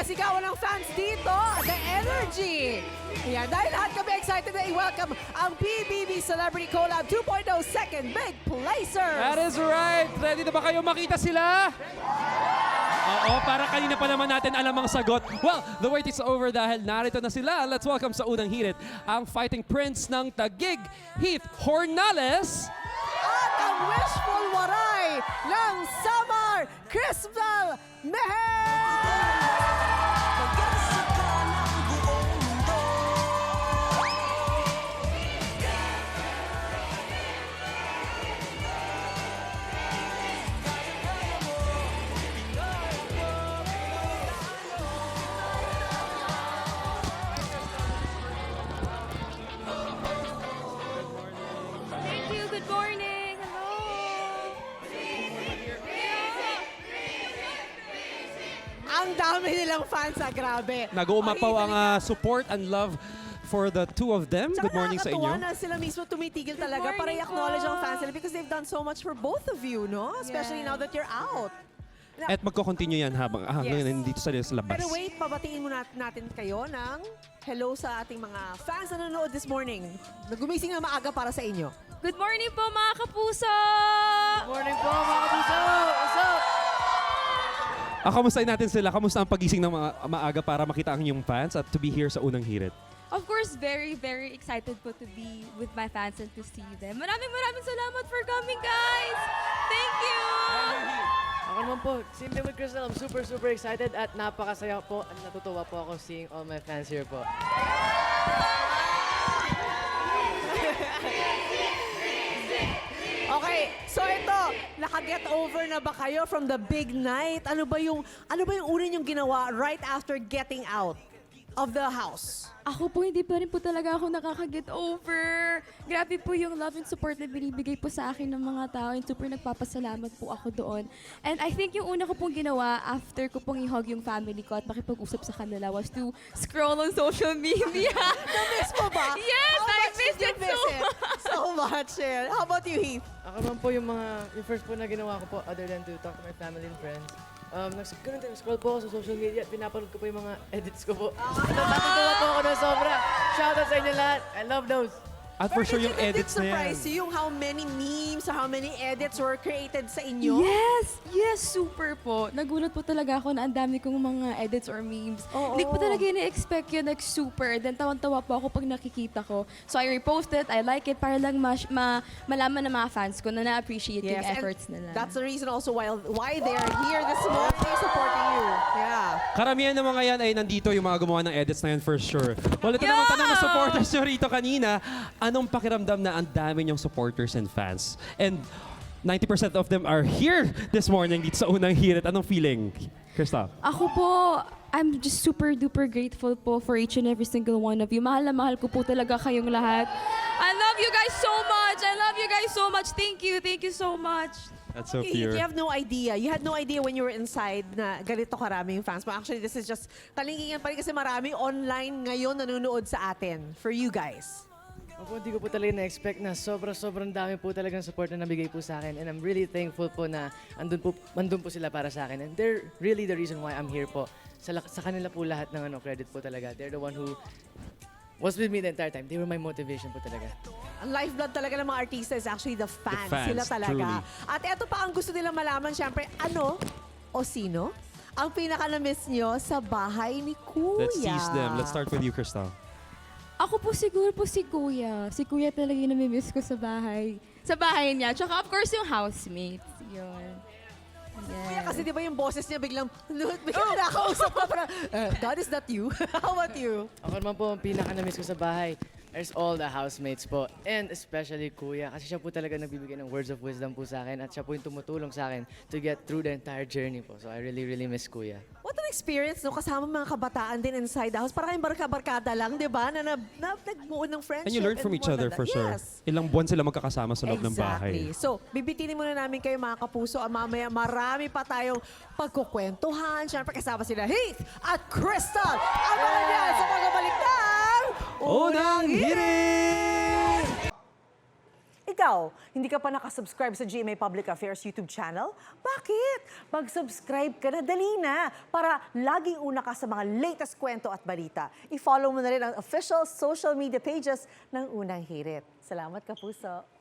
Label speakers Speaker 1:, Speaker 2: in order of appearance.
Speaker 1: sinasigawan ng fans dito, the energy. Yan, dahil lahat kami excited na i-welcome ang PBB Celebrity Collab 2.0 Second Big Placers.
Speaker 2: That is right. Ready na ba kayo makita sila? Oo, para kanina pa naman natin alam ang sagot. Well, the wait is over dahil narito na sila. Let's welcome sa unang hirit ang fighting prince ng Taguig, Heath Hornales.
Speaker 1: At ang wishful waray ng Samar, Crystal Meher!
Speaker 3: Thank you. Good morning. Hello.
Speaker 1: Ang dami nilang fans, grabe.
Speaker 2: Nag-uumapaw
Speaker 1: Okay,
Speaker 2: ang support and love for the two of them.
Speaker 1: Tsaka
Speaker 2: Good morning sa
Speaker 1: nakakatuwa
Speaker 2: inyo.
Speaker 1: na sila mismo tumitigil talaga
Speaker 3: morning
Speaker 1: para i-acknowledge
Speaker 3: po.
Speaker 1: ang fans nila because they've done so much for both of you, no? Especially
Speaker 3: Yeah.
Speaker 1: now that you're out.
Speaker 2: At magko-continue yan habang
Speaker 1: Yes.
Speaker 2: nandito sa labas.
Speaker 1: Pero wait, pabatiin mo natin kayo ng hello sa ating mga fans na nanonood this morning. Nagumising na maaga para sa inyo.
Speaker 3: Good morning po mga kapuso.
Speaker 1: Morning po, mga kapuso! What's up?
Speaker 2: Kamustahin natin sila. Kamusta ang pagising ng maaga para makita ang inyong fans at to be here sa unang hirit?
Speaker 3: Of course, very, very excited po to be with my fans and to see them. Maraming salamat for coming, guys. Thank you.
Speaker 4: Ako naman po, simple with Crystal, I'm super excited at napakasaya po at natutuwa po ako seeing all my fans here po.
Speaker 1: Okay, so ito, naka-get over na ba kayo from the big night? Ano ba yung una niyong ginawa right after getting out of the house?
Speaker 3: Ako po, hindi pa rin po talaga ako nakaka-get over. Grabe po yung love and support na binibigay po sa akin ng mga tao and super nagpapasalamat po ako doon. And I think yung una ko pong ginawa after ko pong i-hug yung family ko at makipag-usap sa kanila was to scroll on social media.
Speaker 1: Na-miss mo ba?
Speaker 3: Yes,
Speaker 1: How
Speaker 3: I
Speaker 1: much
Speaker 3: missed
Speaker 1: did you
Speaker 3: it
Speaker 1: miss
Speaker 3: so
Speaker 1: it? So much. eh. How about you, Heath?
Speaker 4: Ako naman po yung first po na ginawa ko po other than to talk to my family and friends. Nag-scroll po ako sa social media at pinapanood ko po yung mga edits ko po. Natutuwa po ako na sobra. Shoutout sa inyo lahat. I love those.
Speaker 2: At for sure yung
Speaker 1: Did it
Speaker 2: edits na yan.
Speaker 1: surprise you yung how many memes or how many edits were created sa inyo?
Speaker 3: Yes, super po. Nagulat po talaga ako na ang dami kong mga edits or memes.
Speaker 1: Oo.
Speaker 3: Hindi ko po talaga ini-expect yun, like super. Then tawan-tawa po ako pag nakikita ko. So I repost it, I like it, para lang malaman ng mga fans ko na na-appreciate yung
Speaker 1: and
Speaker 3: efforts nila.
Speaker 1: that's the reason also why they're here this morning supporting you. Yeah.
Speaker 2: Karamihan ng mga yan ay nandito yung mga gumawa ng edits na yan for sure. Well, ito naman tanong ng supporters nyo rito kanina. Anong pakiramdam na ang dami nyong supporters and fans? And 90% of them are here this morning dito sa unang hirit. Anong feeling, Crystal?
Speaker 3: Ako po, I'm just super duper grateful po for each and every single one of you. Mahal na mahal ko po talaga kayong lahat. I love you guys so much. I love you guys so much. Thank you so much.
Speaker 2: That's so
Speaker 1: You
Speaker 2: pure.
Speaker 1: have no idea. You had no idea when you were inside na ganito karaming fans. But actually, this is just kalingingan pa rin kasi marami online ngayon nanonood sa atin for you guys.
Speaker 4: Ako hindi ko po talaga na-expect na sobrang dami po talagang support na nabigay po sa akin. And I'm really thankful po na andun po sila para sa akin. And they're really the reason why I'm here po. Sa kanila po lahat ng credit po talaga. They're the one who was with me the entire time. They were my motivation po talaga.
Speaker 1: Ang lifeblood talaga ng mga artista is actually the fans.
Speaker 2: fans,
Speaker 1: Sila talaga.
Speaker 2: truly.
Speaker 1: At eto pa ang gusto nilang malaman, syempre, ano o sino ang pinaka-na-miss nyo sa bahay ni Kuya?
Speaker 2: Let's tease them. Let's start with you, Crystal.
Speaker 3: Ako po siguro po si Kuya. Si Kuya talaga yung namimiss ko sa bahay. Sa bahay niya. Tsaka of course yung housemates. Yun.
Speaker 1: Kuya, kasi di ba yung boses niya biglang nakakausap ka parang, God, is that you? How about you?
Speaker 4: Ako naman po, ang pinaka-na-miss ko sa bahay is all the housemates po. And especially Kuya, kasi siya po talaga nagbibigay ng words of wisdom po sa akin at siya po yung tumutulong sa akin to get through the entire journey po. So I really miss Kuya.
Speaker 1: What an experience, no? Kasama mga kabataan din inside the house. Parang kayong barka-barkada lang, di ba? Na nagbuo ng friendship.
Speaker 2: And you learn from each other for sure.
Speaker 1: Yes.
Speaker 2: Ilang buwan sila magkakasama sa loob ng bahay.
Speaker 1: So, bibitinin muna namin kayo mga kapuso. Mamaya marami pa tayong pagkukwentuhan. Siyempre kasama sila Heath at Crystal. Abangan niya sa pagbabalik ng
Speaker 2: Unang hirit!
Speaker 1: Ika
Speaker 5: ikaw, hindi ka pa nakasubscribe sa GMA Public Affairs YouTube channel? Bakit? Mag-subscribe ka na, dali na, para laging una ka sa mga latest kwento at balita. I-follow mo na rin ang official social media pages ng Unang Hirit. Salamat, Kapuso.